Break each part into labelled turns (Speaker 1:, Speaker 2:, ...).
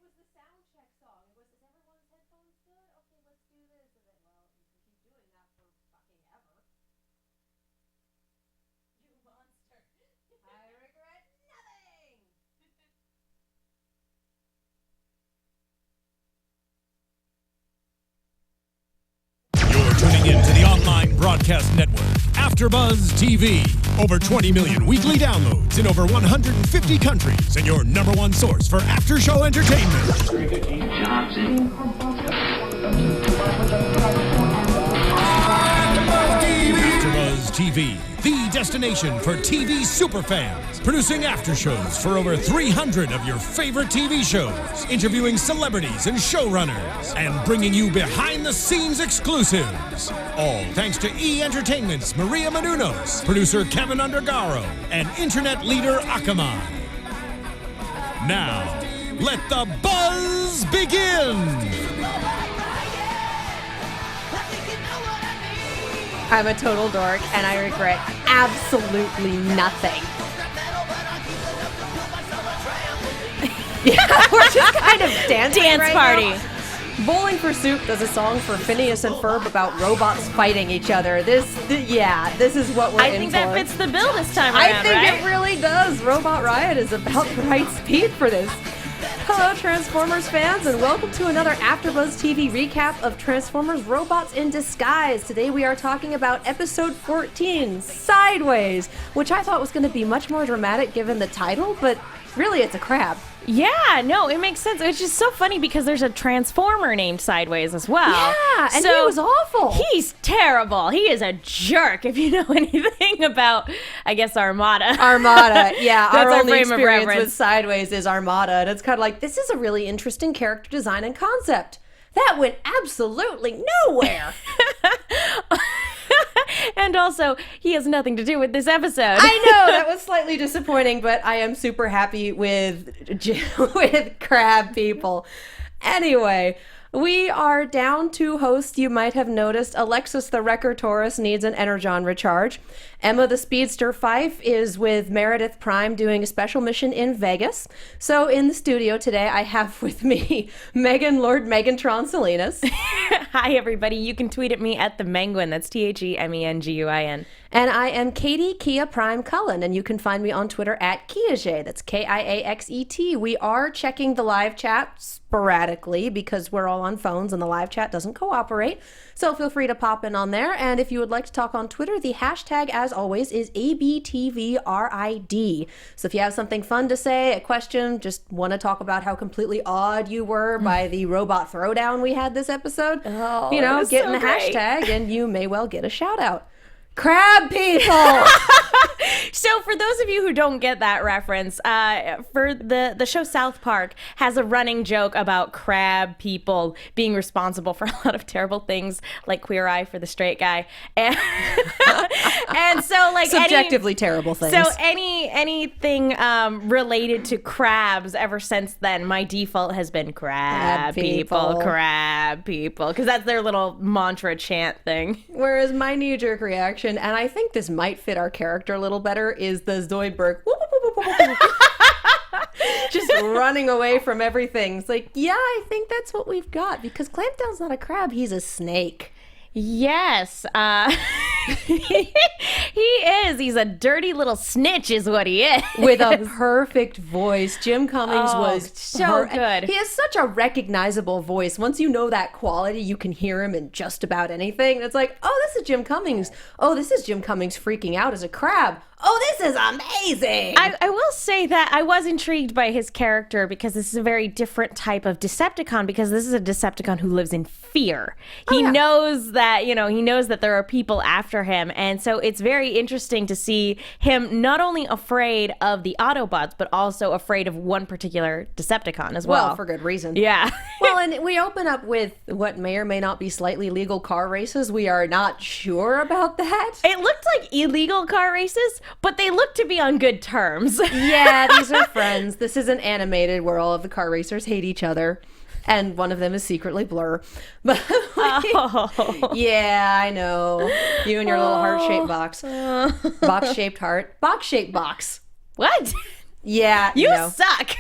Speaker 1: was the sound check song. It was, is everyone's headphones good? Okay, let's do this. And then, well, you can keep doing that for fucking ever. You monster. I regret nothing.
Speaker 2: You're tuning in to the online broadcast network, AFTERBUZZ TV. Over 20 million weekly downloads in over 150 countries, and your number one source for after-show entertainment. AFTERBUZZ TV, the destination for TV superfans. Producing aftershows for over 300 of your favorite TV shows. Interviewing celebrities and showrunners. And bringing you behind-the-scenes exclusives. All thanks to E! Entertainment's Maria Menounos, producer Kevin Undergaro, and internet leader Akamai. Now, let the buzz begin!
Speaker 1: I'm a total dork, and I regret absolutely nothing. Yeah, we're just kind of dancing
Speaker 3: Dance party.
Speaker 1: now. Bowling for Soup does a song for Phineas and Ferb about robots fighting each other. This is what we're in
Speaker 3: I think that
Speaker 1: for.
Speaker 3: fits the bill this time around,
Speaker 1: I think
Speaker 3: right?
Speaker 1: it really does. Robot Riot is about the right speed for this. Hello, Transformers fans, and welcome to another AfterBuzz TV recap of Transformers Robots in Disguise. Today we are talking about episode 14, Sideways, which I thought was going to be much more dramatic given the title, but really it's a crab.
Speaker 3: Yeah, no, it makes sense. It's just so funny because there's a Transformer named Sideways as well.
Speaker 1: Yeah, and he was awful.
Speaker 3: He's terrible. He is a jerk, if you know anything about, I guess, Armada.
Speaker 1: Armada, yeah.
Speaker 3: That's
Speaker 1: our
Speaker 3: our
Speaker 1: only
Speaker 3: frame of
Speaker 1: experience
Speaker 3: reference.
Speaker 1: with Sideways is Armada, and it's kind of like, this is a really interesting character design and concept. That went absolutely nowhere.
Speaker 3: And also, he has nothing to do with this episode.
Speaker 1: I know, that was slightly disappointing, but I am super happy with crab people. Anyway, we are down 2 hosts. You might have noticed Alexis the Wrecker Taurus needs an Energon recharge. Emma the Speedster Fife is with Meredith Prime doing a special mission in Vegas. So in the studio today, I have with me Megan Lord Megantron Salinas.
Speaker 3: Hi, everybody. You can tweet at me at the Menguin. That's TheMenguin.
Speaker 1: And I am Katie Kia Prime Cullen, and you can find me on Twitter at Kiaxet. That's Kiaxet. We are checking the live chat sporadically because we're all on phones and the live chat doesn't cooperate. So feel free to pop in on there. And if you would like to talk on Twitter, the hashtag, as always, is ABTVRID. So if you have something fun to say, a question, just want to talk about how completely awed you were by the robot throwdown we had this episode, get in the hashtag and you may well get a shout out. Crab people!
Speaker 3: So for those of you who don't get that reference, for the show South Park has a running joke about crab people being responsible for a lot of terrible things, like Queer Eye for the straight guy, and so like
Speaker 1: subjectively terrible things.
Speaker 3: So anything related to crabs ever since then, my default has been crab people, because that's their little mantra chant thing.
Speaker 1: Whereas my knee-jerk reaction, and I think this might fit our character a little better, is the Zoidberg just running away from everything. It's like, yeah, I think that's what we've got, because Clampdown's not a crab, he's a snake.
Speaker 3: Yes, he is. He's a dirty little snitch is what he is.
Speaker 1: With a perfect voice. Jim Cummings was
Speaker 3: so good.
Speaker 1: He has such a recognizable voice. Once you know that quality, you can hear him in just about anything. It's like, oh, this is Jim Cummings. Oh, this is Jim Cummings freaking out as a crab. Oh, this is amazing.
Speaker 3: I will say that I was intrigued by his character because this is a very different type of Decepticon, because this is a Decepticon who lives in fear. He knows that, he knows that there are people after him. And so it's very interesting to see him not only afraid of the Autobots, but also afraid of one particular Decepticon as well.
Speaker 1: Well, for good reason.
Speaker 3: Yeah.
Speaker 1: Well, and we open up with what may or may not be slightly legal car races. We are not sure about that.
Speaker 3: It looked like illegal car races, but they look to be on good terms.
Speaker 1: Yeah, these are friends. This is an animated where all of the car racers hate each other, and one of them is secretly Blur. But yeah, I know. You and your little heart-shaped box. Box-shaped heart. Box-shaped box.
Speaker 3: What?
Speaker 1: Yeah,
Speaker 3: You
Speaker 1: no.
Speaker 3: suck.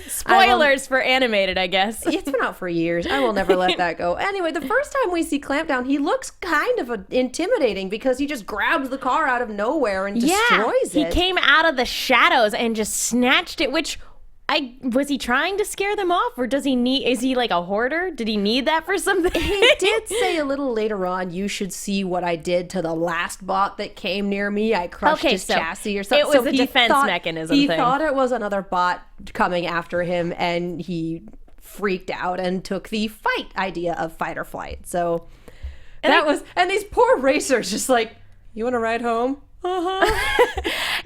Speaker 3: Spoilers for animated, I guess.
Speaker 1: It's been out for years. I will never let that go. Anyway, the first time we see Clampdown, he looks kind of intimidating because he just grabs the car out of nowhere and destroys
Speaker 3: He
Speaker 1: it.
Speaker 3: came out of the shadows and just snatched it, which was he trying to scare them off, or is he like a hoarder? Did he need that for something?
Speaker 1: He did say a little later on, you should see what I did to the last bot that came near me. I crushed his chassis or something.
Speaker 3: It was a defense mechanism
Speaker 1: He
Speaker 3: thing.
Speaker 1: thought it was another bot coming after him, and he freaked out and took the fight idea of fight or flight. So and these poor racers just like, you want to ride home?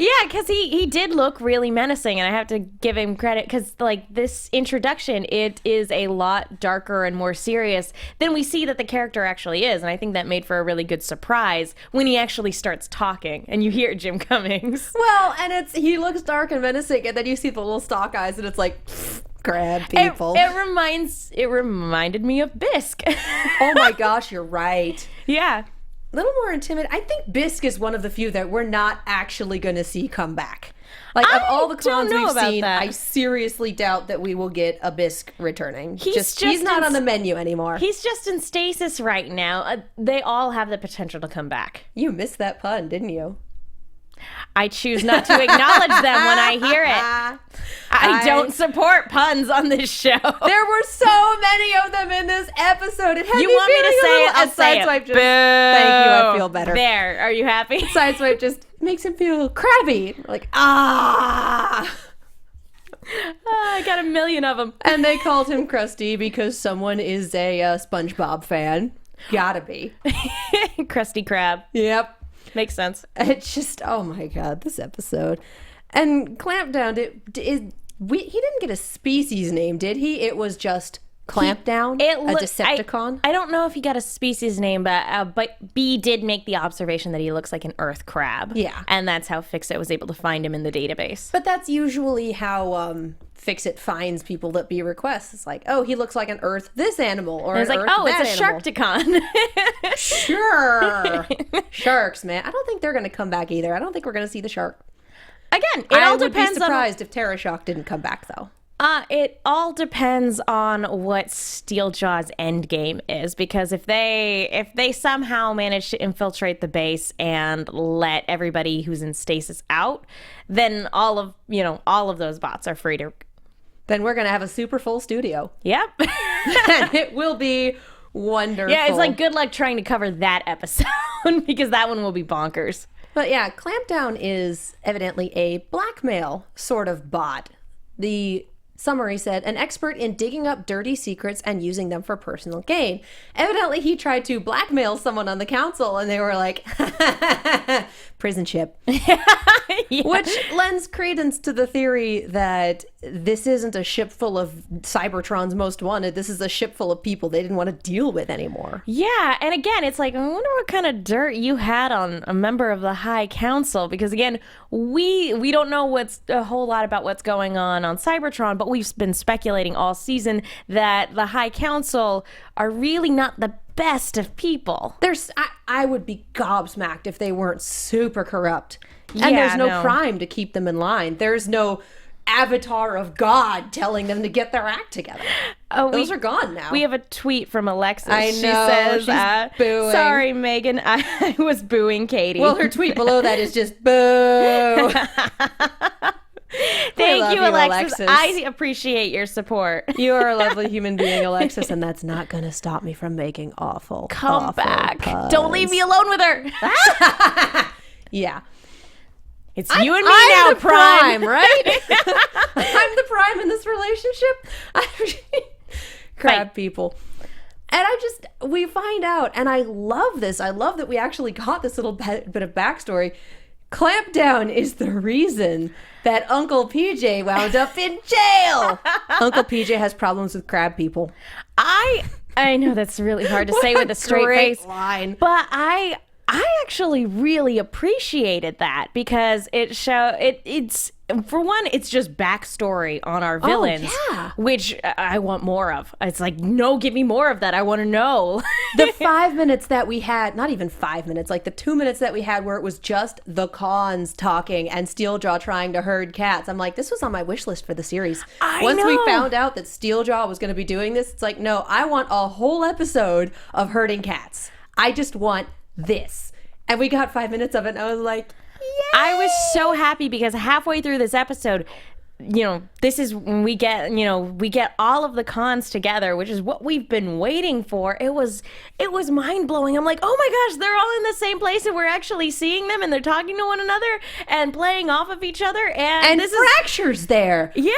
Speaker 3: Yeah, because he did look really menacing, and I have to give him credit because, like, this introduction, it is a lot darker and more serious than we see that the character actually is, and I think that made for a really good surprise when he actually starts talking, and you hear Jim Cummings.
Speaker 1: Well, and he looks dark and menacing, and then you see the little stalk eyes, and it's like, grab people.
Speaker 3: It reminded me of Bisque.
Speaker 1: Oh my gosh, you're right.
Speaker 3: Yeah.
Speaker 1: A little more intimidating. I think Bisque is one of the few that we're not actually going to see come back. Like, of all the clones we've seen, I seriously doubt that we will get a Bisque returning. He's not on the menu anymore.
Speaker 3: He's just in stasis right now. They all have the potential to come back.
Speaker 1: You missed that pun, didn't you?
Speaker 3: I choose not to acknowledge them when I hear it. I don't support puns on this show.
Speaker 1: There were so many of them in this episode. It had
Speaker 3: you want me to say it? I'll say it.
Speaker 1: Sideswipe just, thank you, I feel better.
Speaker 3: There, are you happy?
Speaker 1: Sideswipe just makes him feel crabby. Like, I
Speaker 3: got a million of them.
Speaker 1: And they called him Krusty because someone is a SpongeBob fan. Gotta be.
Speaker 3: Krusty Krab.
Speaker 1: Yep.
Speaker 3: Makes sense.
Speaker 1: It's just, oh my god, this episode. And Clampdown, he didn't get a species name, did he? It was just Clampdown, a Decepticon?
Speaker 3: I don't know if he got a species name, but B did make the observation that he looks like an Earth crab.
Speaker 1: Yeah.
Speaker 3: And that's how Fix-It was able to find him in the database.
Speaker 1: But that's usually how Fix-It finds people that be requests. It's like, oh, he looks like an Earth this animal, or
Speaker 3: and it's
Speaker 1: an
Speaker 3: like,
Speaker 1: Earth
Speaker 3: oh, it's a
Speaker 1: that animal.
Speaker 3: Sharkticon.
Speaker 1: Sure. Sharks, man. I don't think they're going to come back either. I don't think we're going to see the shark.
Speaker 3: Again, it all depends on...
Speaker 1: I would be surprised if Terrashock didn't come back, though.
Speaker 3: It all depends on what Steeljaw's end game is, because if they somehow manage to infiltrate the base and let everybody who's in stasis out, then all of those bots are free to...
Speaker 1: Then we're going to have a super full studio.
Speaker 3: Yep.
Speaker 1: And it will be wonderful.
Speaker 3: Yeah, it's like good luck trying to cover that episode because that one will be bonkers.
Speaker 1: But yeah, Clampdown is evidently a blackmail sort of bot. The summary said, an expert in digging up dirty secrets and using them for personal gain. Evidently, he tried to blackmail someone on the council, and they were like, prison ship.
Speaker 3: Yeah.
Speaker 1: Which lends credence to the theory that this isn't a ship full of Cybertron's most wanted. This is a ship full of people they didn't want to deal with anymore.
Speaker 3: Yeah, and again, it's like, I wonder what kind of dirt you had on a member of the High Council, because again, we don't know a whole lot about what's going on Cybertron, but we've been speculating all season that the High Council are really not the best of people.
Speaker 1: I would be gobsmacked if they weren't super corrupt. And there's no crime to keep them in line. There's no avatar of God telling them to get their act together. Those are gone now.
Speaker 3: We have a tweet from Alexis.
Speaker 1: I know,
Speaker 3: she says,
Speaker 1: she's booing.
Speaker 3: Sorry, Megan, I was booing Katie.
Speaker 1: Well, her tweet below that is just boo.
Speaker 3: Thank you, Alexis. I appreciate your support.
Speaker 1: You are a lovely human being, Alexis, and that's not going to stop me from making awful
Speaker 3: back.
Speaker 1: puns.
Speaker 3: Don't leave me alone with her.
Speaker 1: Yeah.
Speaker 3: It's you and me now, Prime.
Speaker 1: Right? I'm the Prime in this relationship. Crab people. And we find out, and I love this. I love that we actually got this little bit of backstory. Clampdown is the reason that Uncle PJ wound up in jail. Uncle PJ has problems with crab people.
Speaker 3: I know that's really hard to say with a straight face.
Speaker 1: Line.
Speaker 3: But I I actually really appreciated that because it's for one, it's just backstory on our villains, which I want more of. It's like, no, give me more of that. I want to know.
Speaker 1: The 5 minutes that we had, not even 5 minutes, like the 2 minutes that we had where it was just the Cons talking and Steeljaw trying to herd cats. I'm like, this was on my wish list for the series. Once we found out that Steeljaw was going to be doing this, it's like, no, I want a whole episode of herding cats. I just want this. And we got 5 minutes of it, and I was like, yay!
Speaker 3: I was so happy because halfway through this episode, this is when we get all of the Cons together, which is what we've been waiting for. It was mind-blowing. I'm like, oh my gosh, they're all in the same place and we're actually seeing them and they're talking to one another and playing off of each other. And this
Speaker 1: Fracture's there.
Speaker 3: Yeah.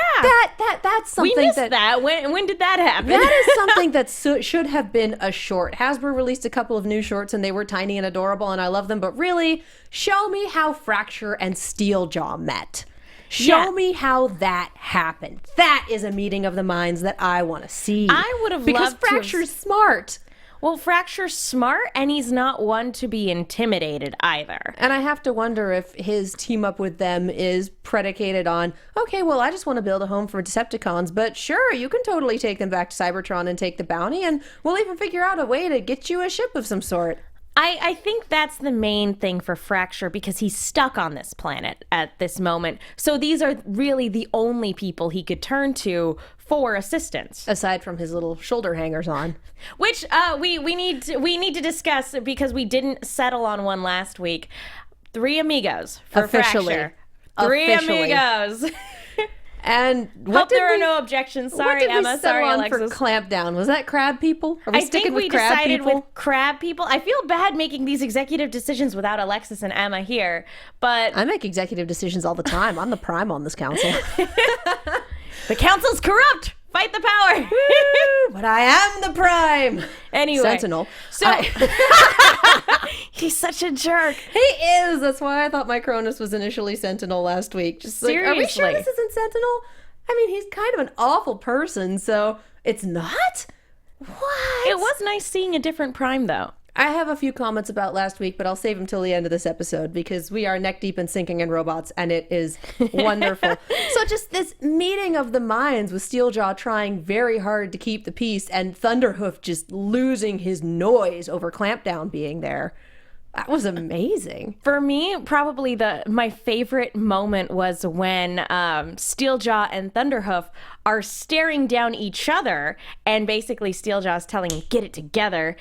Speaker 1: That's something
Speaker 3: we missed that. When did that happen?
Speaker 1: That is something that should have been a short. Hasbro released a couple of new shorts and they were tiny and adorable and I love them, but really, show me how Fracture and Steeljaw met. Show me how that happened. That is a meeting of the minds that I want to see.
Speaker 3: I would have
Speaker 1: because
Speaker 3: loved
Speaker 1: Fracture's smart.
Speaker 3: Well, Fracture's smart, and he's not one to be intimidated either.
Speaker 1: And I have to wonder if his team up with them is predicated on, okay, well, I just want to build a home for Decepticons, but sure, you can totally take them back to Cybertron and take the bounty, and we'll even figure out a way to get you a ship of some sort.
Speaker 3: I think that's the main thing for Fracture because he's stuck on this planet at this moment. So these are really the only people he could turn to for assistance.
Speaker 1: Aside from his little shoulder hangers on.
Speaker 3: Which we need to discuss because we didn't settle on one last week. 3 amigos for Fracture. 3 amigos.
Speaker 1: And
Speaker 3: hope there are no objections. Sorry, Emma. Sorry, Alexis.
Speaker 1: For Clampdown? Was that crab people? Are we
Speaker 3: I
Speaker 1: sticking
Speaker 3: think we
Speaker 1: with crab
Speaker 3: decided
Speaker 1: people?
Speaker 3: with crab people. I feel bad making these executive decisions without Alexis and Emma here, but
Speaker 1: I make executive decisions all the time. I'm the prime on this council.
Speaker 3: The council's corrupt. Fight the power.
Speaker 1: But I am the prime.
Speaker 3: Anyway.
Speaker 1: Sentinel.
Speaker 3: So he's such a jerk.
Speaker 1: He is. That's why I thought my Cronus was initially Sentinel last week. Just
Speaker 3: seriously.
Speaker 1: Like, are we sure this isn't Sentinel? I mean, he's kind of an awful person, so it's not? What?
Speaker 3: It was nice seeing a different prime, though.
Speaker 1: I have a few comments about last week, but I'll save them till the end of this episode because we are neck deep in sinking in robots, and it is wonderful. So just this meeting of the minds with Steeljaw trying very hard to keep the peace and Thunderhoof just losing his noise over Clampdown being there. That was amazing.
Speaker 3: For me, probably my favorite moment was when Steeljaw and Thunderhoof are staring down each other, and basically Steeljaw is telling him, get it together.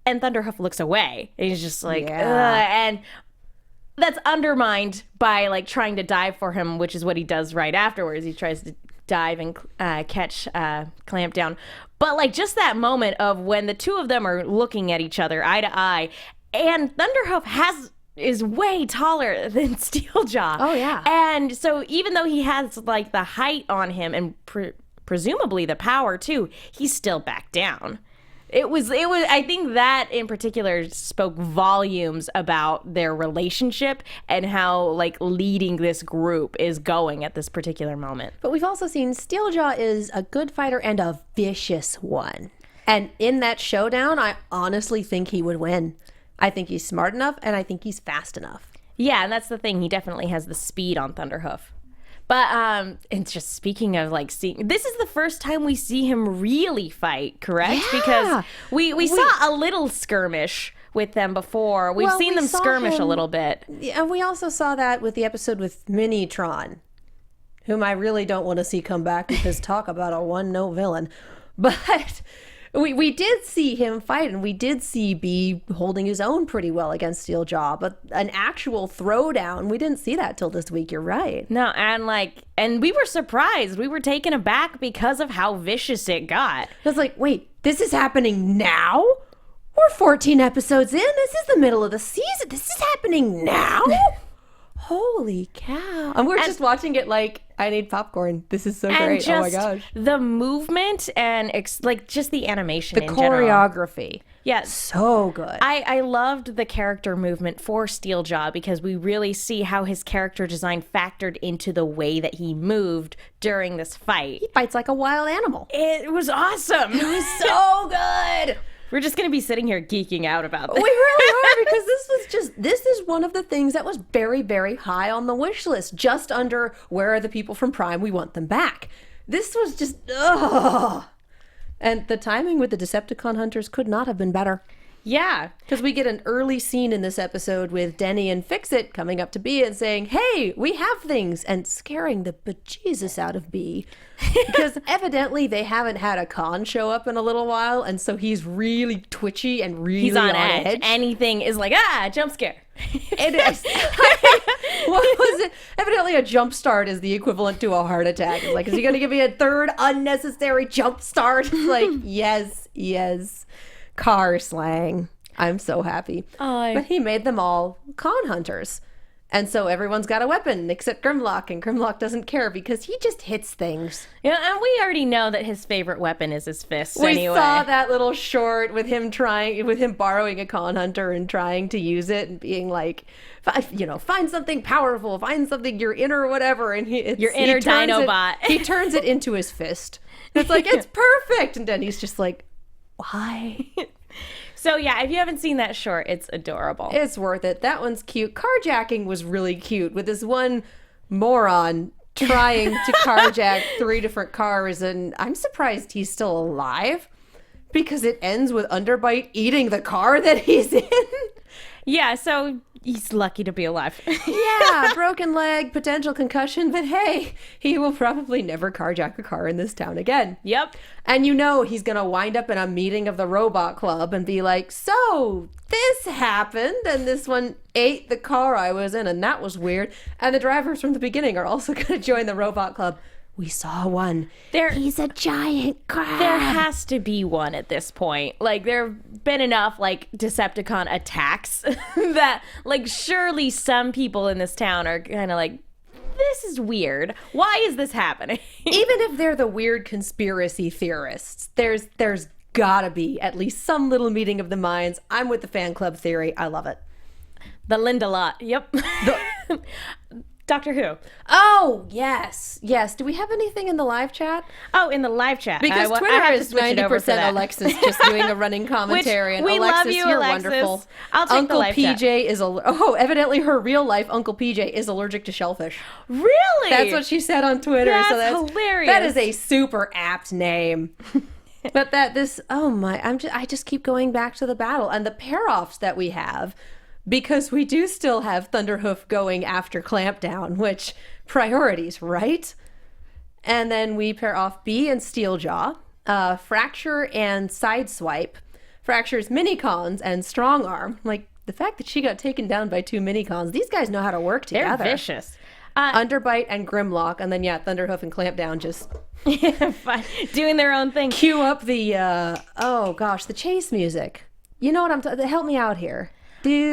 Speaker 3: And Thunderhoof looks away. And he's just like, ugh. And that's undermined by like trying to dive for him, which is what he does right afterwards. He tries to dive and catch Clampdown. But like just that moment of when the two of them are looking at each other eye to eye, and Thunderhoof is way taller than Steeljaw.
Speaker 1: Oh yeah.
Speaker 3: And so even though he has like the height on him and presumably the power too, he's still back down. It was. I think that in particular spoke volumes about their relationship and how like leading this group is going at this particular moment.
Speaker 1: But we've also seen Steeljaw is a good fighter and a vicious one. And in that showdown, I honestly think he would win. I think he's smart enough, and I think he's fast enough.
Speaker 3: Yeah, and that's the thing. He definitely has the speed on Thunderhoof. But and just speaking of like seeing, this is the first time we see him really fight, correct?
Speaker 1: Yeah.
Speaker 3: Because we saw a little skirmish with them before. We've seen them skirmish a little bit.
Speaker 1: Yeah, and we also saw that with the episode with Minitron, whom I really don't want to see come back because talk about a one-note villain. But we did see him fight, and we did see B holding his own pretty well against Steeljaw, but an actual throwdown, we didn't see that till this week. You're right.
Speaker 3: No, and we were surprised. We were taken aback because of how vicious it got.
Speaker 1: I was like, wait, this is happening now? We're 14 episodes in. This is the middle of the season. This is happening now? Holy cow. And we're just watching it like, I need popcorn. This is so great. Oh my gosh.
Speaker 3: The movement and like just the animation
Speaker 1: the
Speaker 3: in
Speaker 1: choreography.
Speaker 3: General. Yeah.
Speaker 1: So good.
Speaker 3: I loved the character movement for Steeljaw because we really see how his character design factored into the way that he moved during this fight.
Speaker 1: He fights like a wild animal.
Speaker 3: It was awesome.
Speaker 1: It was so good.
Speaker 3: We're just going to be sitting here geeking out about this.
Speaker 1: We really are, because this is one of the things that was very, very high on the wish list, just under where are the people from Prime, we want them back. This was just, ugh. And the timing with the Decepticon hunters could not have been better.
Speaker 3: Yeah.
Speaker 1: Because we get an early scene in this episode with Denny and Fix-It coming up to Bee and saying, hey, we have things, and scaring the bejesus out of Bee. Because evidently they haven't had a con show up in a little while, and so he's really twitchy and really
Speaker 3: He's on edge. Anything is like, jump scare.
Speaker 1: It is. What was it? Evidently a jump start is the equivalent to a heart attack. It's like, is he going to give me a third unnecessary jump start? It's like, yes. Car slang. I'm so happy. But he made them all con hunters. And so everyone's got a weapon except Grimlock, and Grimlock doesn't care because he just hits things.
Speaker 3: Yeah, and we already know that his favorite weapon is his fists
Speaker 1: We saw that little short with him borrowing a con hunter and trying to use it and being like, find something powerful, find something your inner whatever. And
Speaker 3: your inner Dinobot.
Speaker 1: He turns it into his fist. It's like, it's perfect. And then he's just like, why?
Speaker 3: So yeah, if you haven't seen that short, it's adorable.
Speaker 1: It's worth it. That one's cute. Carjacking was really cute with this one moron trying to carjack 3 different cars, and I'm surprised he's still alive because it ends with Underbite eating the car that he's in.
Speaker 3: Yeah, so he's lucky to be alive.
Speaker 1: Yeah, broken leg, potential concussion, but hey, he will probably never carjack a car in this town again.
Speaker 3: Yep.
Speaker 1: And he's going to wind up in a meeting of the Robot Club and be like, so this happened, and this one ate the car I was in, and that was weird. And the drivers from the beginning are also going to join the Robot Club. We saw one. He's a giant crab.
Speaker 3: There has to be one at this point. Like, there have been enough, Decepticon attacks that, surely some people in this town are kind of like, this is weird. Why is this happening?
Speaker 1: Even if they're the weird conspiracy theorists, there's gotta be at least some little meeting of the minds. I'm with the fan club theory. I love it.
Speaker 3: The Linda lot. Yep. Doctor Who.
Speaker 1: Oh, yes. Do we have anything in the live chat?
Speaker 3: Oh, in the live chat.
Speaker 1: Because Twitter is 90% Alexis just doing a running commentary.
Speaker 3: Which, we
Speaker 1: and Alexis,
Speaker 3: love you,
Speaker 1: you're
Speaker 3: Alexis.
Speaker 1: wonderful.
Speaker 3: I'll take
Speaker 1: Uncle
Speaker 3: the live
Speaker 1: PJ
Speaker 3: chat.
Speaker 1: is evidently her real life Uncle PJ is allergic to shellfish.
Speaker 3: Really?
Speaker 1: That's what she said on Twitter.
Speaker 3: That's hilarious.
Speaker 1: That is a super apt name. But I just keep going back to the battle and the pair-offs that we have. Because we do still have Thunderhoof going after Clampdown, which priorities, right? And then we pair off Bee and Steeljaw, Fracture and Sideswipe, Fracture's Minicons and Strongarm. Like, the fact that she got taken down by 2 Minicons, these guys know how to work together.
Speaker 3: They're vicious.
Speaker 1: Underbite and Grimlock, and then Thunderhoof and Clampdown just
Speaker 3: doing their own thing.
Speaker 1: Cue up the the chase music. You know what I'm talking? Help me out here.
Speaker 3: The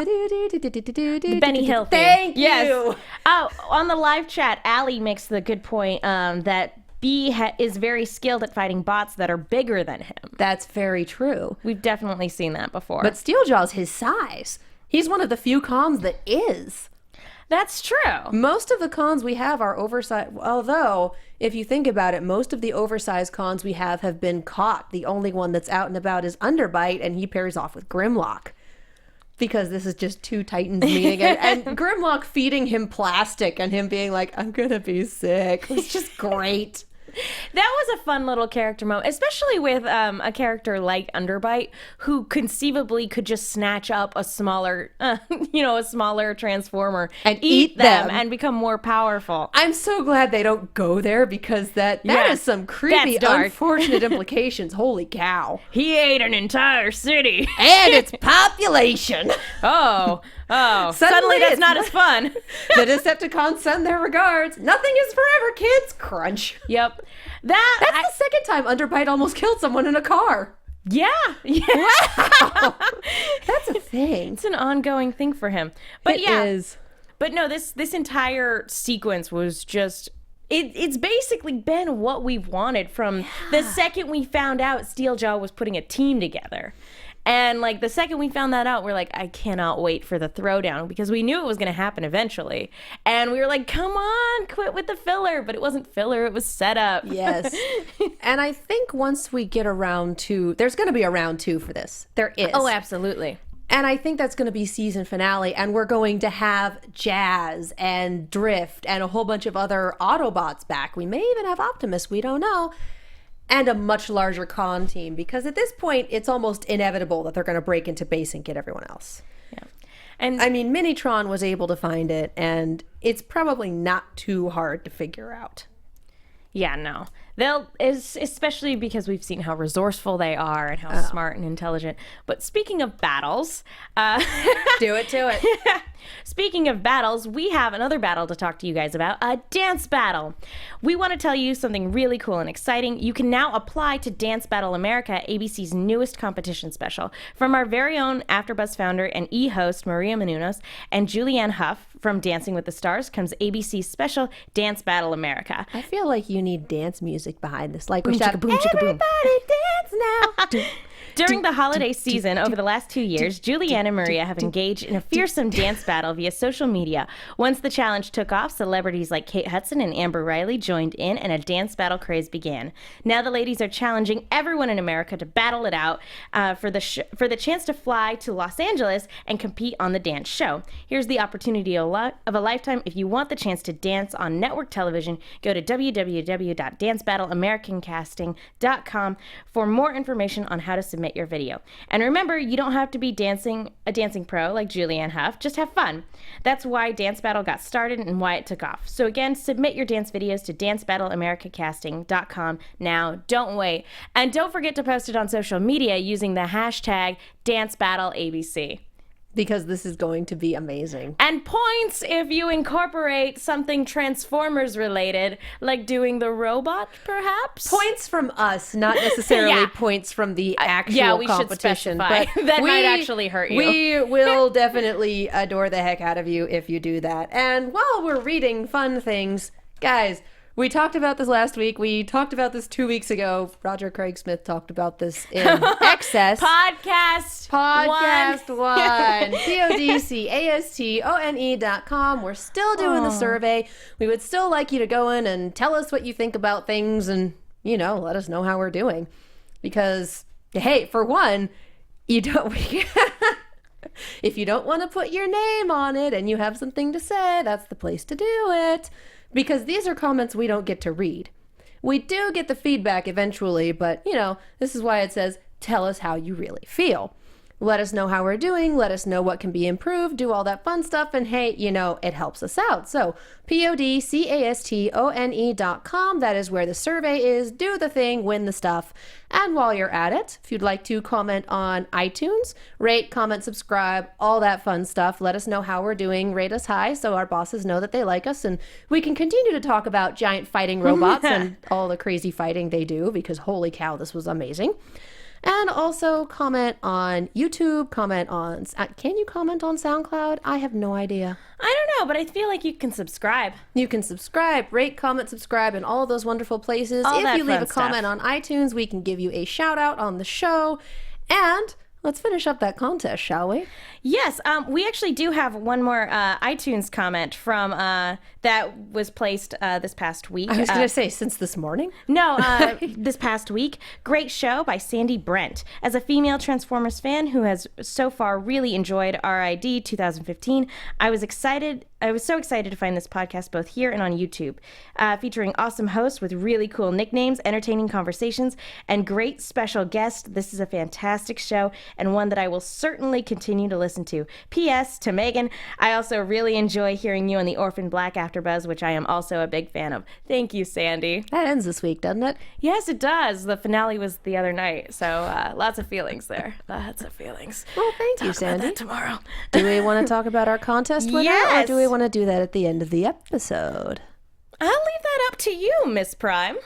Speaker 3: Benny Hill theme.
Speaker 1: Thank you.
Speaker 3: Yes. Oh, on the live chat, Allie makes the good point that Bee is very skilled at fighting bots that are bigger than him.
Speaker 1: That's very true.
Speaker 3: We've definitely seen that before.
Speaker 1: But Steeljaw's his size. He's one of the few cons that is.
Speaker 3: That's true.
Speaker 1: Most of the cons we have are oversized. Although, if you think about it, most of the oversized cons we have been caught. The only one that's out and about is Underbite, and he pairs off with Grimlock. Because this is just 2 Titans meeting and Grimlock feeding him plastic and him being like, I'm gonna be sick. It's just great.
Speaker 3: That was a fun little character moment, especially with a character like Underbite, who conceivably could just snatch up a smaller transformer
Speaker 1: and eat them
Speaker 3: and become more powerful.
Speaker 1: I'm so glad they don't go there because that is some creepy, unfortunate implications. Holy cow.
Speaker 3: He ate an entire city.
Speaker 1: And its population.
Speaker 3: Oh. Suddenly that's not as fun.
Speaker 1: The Decepticons send their regards. Nothing is forever, kids. Crunch.
Speaker 3: Yep.
Speaker 1: That's the second time Underbite almost killed someone in a car.
Speaker 3: Yeah.
Speaker 1: Wow. That's a thing.
Speaker 3: It's an ongoing thing for him. But
Speaker 1: it is.
Speaker 3: But no, this entire sequence was just... It's basically been what we've wanted from the second we found out Steeljaw was putting a team together. And like the second we found that out, we're like, I cannot wait for the throwdown, because we knew it was going to happen eventually. And we were like, come on, quit with the filler. But it wasn't filler, it was setup.
Speaker 1: Yes. And I think once we get around to, there's going to be a round 2 for this. There is.
Speaker 3: Oh, absolutely.
Speaker 1: And I think that's going to be season finale, and we're going to have Jazz and Drift and a whole bunch of other Autobots back. We may even have Optimus, we don't know. And a much larger con team, because at this point, it's almost inevitable that they're going to break into base and get everyone else.
Speaker 3: Yeah. And
Speaker 1: I mean, Minitron was able to find it, and it's probably not too hard to figure out.
Speaker 3: yeah, no. Especially because we've seen how resourceful they are and how smart and intelligent. But speaking of battles,
Speaker 1: Do it.
Speaker 3: speaking of battles, we have another battle to talk to you guys about, a dance battle. We want to tell you something really cool and exciting. You can now apply to Dance Battle America, ABC's newest competition special. From our very own AfterBuzz founder and e-host, Maria Menounos, and Julianne Hough from Dancing with the Stars, comes ABC's special Dance Battle America.
Speaker 1: I feel like you need dance music behind this. Like we
Speaker 3: Boom,
Speaker 1: shout,
Speaker 3: chicka, boom, chicka, boom.
Speaker 1: everybody dance now.
Speaker 3: During the holiday season over the last 2 years, Julianne and Maria have engaged in a fearsome dance battle via social media. Once the challenge took off, celebrities like Kate Hudson and Amber Riley joined in, and a dance battle craze began. Now the ladies are challenging everyone in America to battle it out for the chance to fly to Los Angeles and compete on the dance show. Here's the opportunity of a lifetime. If you want the chance to dance on network television, go to www.dancebattleamericancasting.com for more information on how to submit your video. And remember, you don't have to be a dancing pro like Julianne Hough, just have fun. That's why Dance Battle got started and why it took off. So again, submit your dance videos to dancebattleamericacasting.com now. Don't wait. And don't forget to post it on social media using the hashtag DanceBattleABC.
Speaker 1: Because this is going to be amazing.
Speaker 3: And points if you incorporate something Transformers related, like doing the robot, perhaps?
Speaker 1: Points from us, not necessarily points from the actual
Speaker 3: we
Speaker 1: competition.
Speaker 3: should specify.
Speaker 1: But
Speaker 3: that might actually hurt you.
Speaker 1: We will definitely adore the heck out of you if you do that. And while we're reading fun things, guys, we talked about this last week. We talked about this 2 weeks ago. Roger Craig Smith talked about this in excess.
Speaker 3: Podcast
Speaker 1: one. PODCASTONE.com. We're still doing the survey. We would still like you to go in and tell us what you think about things and, let us know how we're doing. Because, hey, for one, you don't... if you don't want to put your name on it and you have something to say, that's the place to do it. Because these are comments we don't get to read. We do get the feedback eventually, but, this is why it says, tell us how you really feel. Let us know how we're doing. Let us know what can be improved. Do all that fun stuff. And hey, it helps us out. So PODCASTONE.com. That is where the survey is. Do the thing, win the stuff. And while you're at it, if you'd like to comment on iTunes, rate, comment, subscribe, all that fun stuff. Let us know how we're doing. Rate us high so our bosses know that they like us. And we can continue to talk about giant fighting robots and all the crazy fighting they do, because holy cow, this was amazing. And also comment on YouTube, can you comment on SoundCloud? I have no idea.
Speaker 3: I don't know, but I feel like you can subscribe.
Speaker 1: You can subscribe, rate, comment, subscribe in all of those wonderful places. If you leave a comment on iTunes, we can give you a shout out on the show. And let's finish up that contest, shall we?
Speaker 3: Yes, we actually do have one more iTunes comment from that was placed this past week.
Speaker 1: I was going to say, since this morning?
Speaker 3: No, this past week. Great show by Sandy Brent. As a female Transformers fan who has so far really enjoyed RID 2015, I was so excited to find this podcast both here and on YouTube, featuring awesome hosts with really cool nicknames, entertaining conversations, and great special guests. This is a fantastic show and one that I will certainly continue to listen to. P.S. to Megan, I also really enjoy hearing you on the Orphan Black AfterBuzz, which I am also a big fan of. Thank you, Sandy.
Speaker 1: That ends this week, doesn't it?
Speaker 3: Yes, it does. The finale was the other night, so lots of feelings there. Lots of feelings.
Speaker 1: Well, thank you, Sandy.
Speaker 3: About that tomorrow.
Speaker 1: Do we want to talk about our contest winner,
Speaker 3: Yes.
Speaker 1: or do we want to do that at the end of the episode?
Speaker 3: I'll leave that up to you, Miss Prime.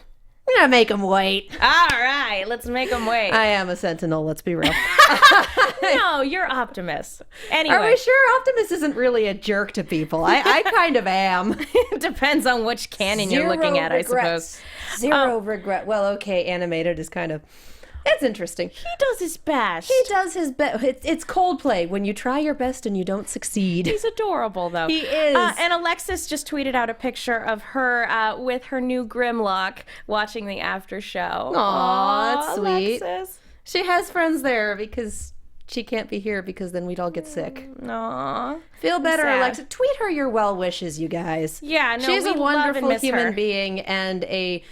Speaker 1: I'm going to make them wait.
Speaker 3: All right, let's make them wait.
Speaker 1: I am a Sentinel, let's be real.
Speaker 3: No, you're Optimus. Anyway.
Speaker 1: Are we sure Optimus isn't really a jerk to people? I kind of am.
Speaker 3: It depends on which canon you're looking at,
Speaker 1: regrets.
Speaker 3: I suppose.
Speaker 1: Zero regret. Well, okay, animated is kind of It's interesting.
Speaker 3: He does his best.
Speaker 1: He does his best. It's Coldplay when you try your best and you don't succeed.
Speaker 3: He's adorable, though.
Speaker 1: He is.
Speaker 3: And Alexis just tweeted out a picture of her with her new Grimlock watching the after show.
Speaker 1: Aw, that's sweet.
Speaker 3: Alexis.
Speaker 1: She has friends there because she can't be here because then we'd all get sick.
Speaker 3: Aw.
Speaker 1: Feel better,
Speaker 3: sad.
Speaker 1: Alexa. Tweet her your well wishes, you guys.
Speaker 3: Yeah, no,
Speaker 1: she's
Speaker 3: we
Speaker 1: a
Speaker 3: love and
Speaker 1: wonderful
Speaker 3: miss
Speaker 1: human
Speaker 3: her.
Speaker 1: being and a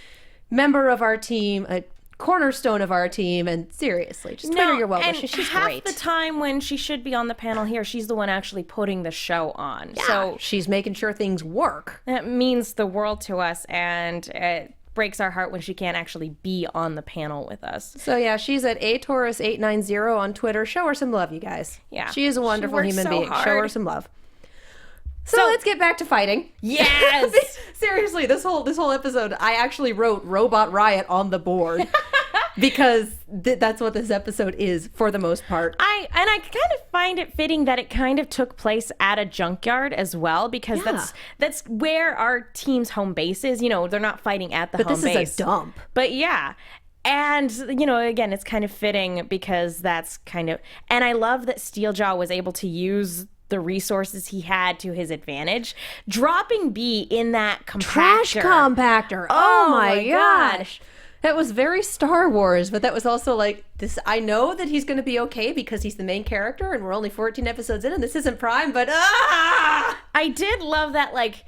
Speaker 1: member of our team, a cornerstone of our team. And seriously, just tweet her your well wishes. She's
Speaker 3: half
Speaker 1: great.
Speaker 3: the time when she should be on the panel here, she's the one actually putting the show on.
Speaker 1: Yeah,
Speaker 3: So
Speaker 1: she's making sure things work.
Speaker 3: that means the world to us, and it breaks our heart when she can't actually be on the panel with us.
Speaker 1: So yeah, she's at ataurus890 on Twitter. Show her some love, you guys.
Speaker 3: Yeah.
Speaker 1: She is a wonderful
Speaker 3: works
Speaker 1: human
Speaker 3: so
Speaker 1: being. Show
Speaker 3: hard.
Speaker 1: her some love. So let's get back to fighting.
Speaker 3: Yes.
Speaker 1: Seriously, this whole episode, I actually wrote Robot Riot on the board because that's what this episode is for the most part.
Speaker 3: I kind of find it fitting that it kind of took place at a junkyard as well, because that's where our team's home base is. You know, they're not fighting at the home base.
Speaker 1: But this is a dump.
Speaker 3: But yeah. And, you know, again, it's kind of fitting because that's kind of... And I love that Steeljaw was able to use the resources he had to his advantage. Dropping B in that compactor.
Speaker 1: Trash compactor. Oh my gosh. That was very Star Wars, but that was also like this. I know that he's going to be okay because he's the main character and we're only 14 episodes in and this isn't Prime, but
Speaker 3: I did love that, like,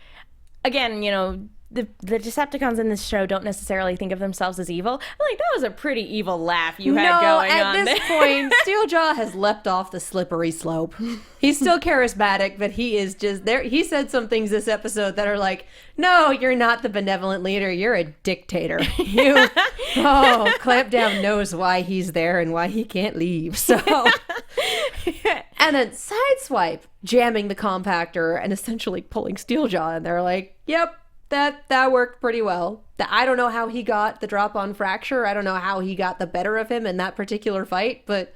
Speaker 3: again, you know, the Decepticons in this show don't necessarily think of themselves as evil. I'm like, that was a pretty evil laugh you had going on
Speaker 1: at this point, Steeljaw has leapt off the slippery slope. He's still charismatic, but he is just there. He said some things this episode that are like, no, you're not the benevolent leader. You're a dictator. Clampdown knows why he's there and why he can't leave. So, and then Sideswipe jamming the compactor and essentially pulling Steeljaw, and they're like, yep. That worked pretty well. I don't know how he got the drop on Fracture. I don't know how he got the better of him in that particular fight, but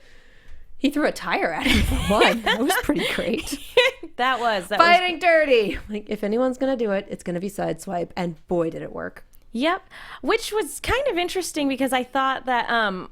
Speaker 1: he threw a tire at him for one. That was pretty great.
Speaker 3: that was
Speaker 1: Fighting dirty. Like, if anyone's going to do it, it's going to be Sideswipe, and boy, did it work.
Speaker 3: Yep, which was kind of interesting because I thought that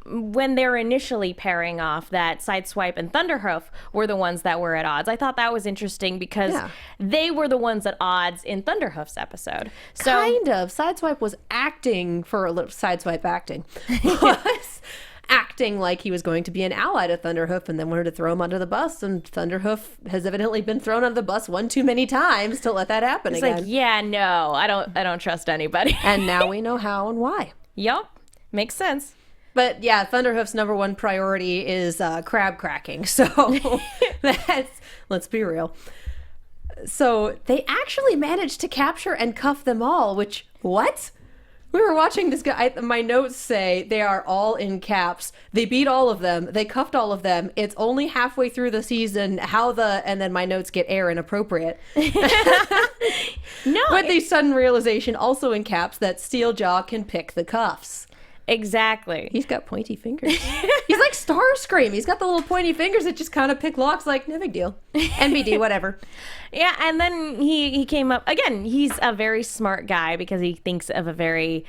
Speaker 3: when they were initially pairing off, that Sideswipe and Thunderhoof were the ones that were at odds. I thought that was interesting because they were the ones at odds in Thunderhoof's episode. So
Speaker 1: kind of. Sideswipe was acting for a little. Sideswipe acting was acting like he was going to be an ally to Thunderhoof and then wanted to throw him under the bus, and Thunderhoof has evidently been thrown under the bus one too many times to let that happen again.
Speaker 3: It's like, yeah, no, I don't trust anybody.
Speaker 1: And now we know how and why.
Speaker 3: Yep, makes sense.
Speaker 1: But yeah, Thunderhoof's number one priority is crab cracking. So let's be real. So they actually managed to capture and cuff them all, which, what? We were watching this guy. My notes say they are all in caps. They beat all of them. They cuffed all of them. It's only halfway through the season. And then my notes get air inappropriate.
Speaker 3: No.
Speaker 1: With the sudden realization, also in caps, that Steeljaw can pick the cuffs.
Speaker 3: Exactly.
Speaker 1: He's got pointy fingers. He's like Starscream. He's got the little pointy fingers that just kind of pick locks like, no big deal. NBD, whatever.
Speaker 3: Yeah, and then he came up, again, he's a very smart guy because he thinks of a very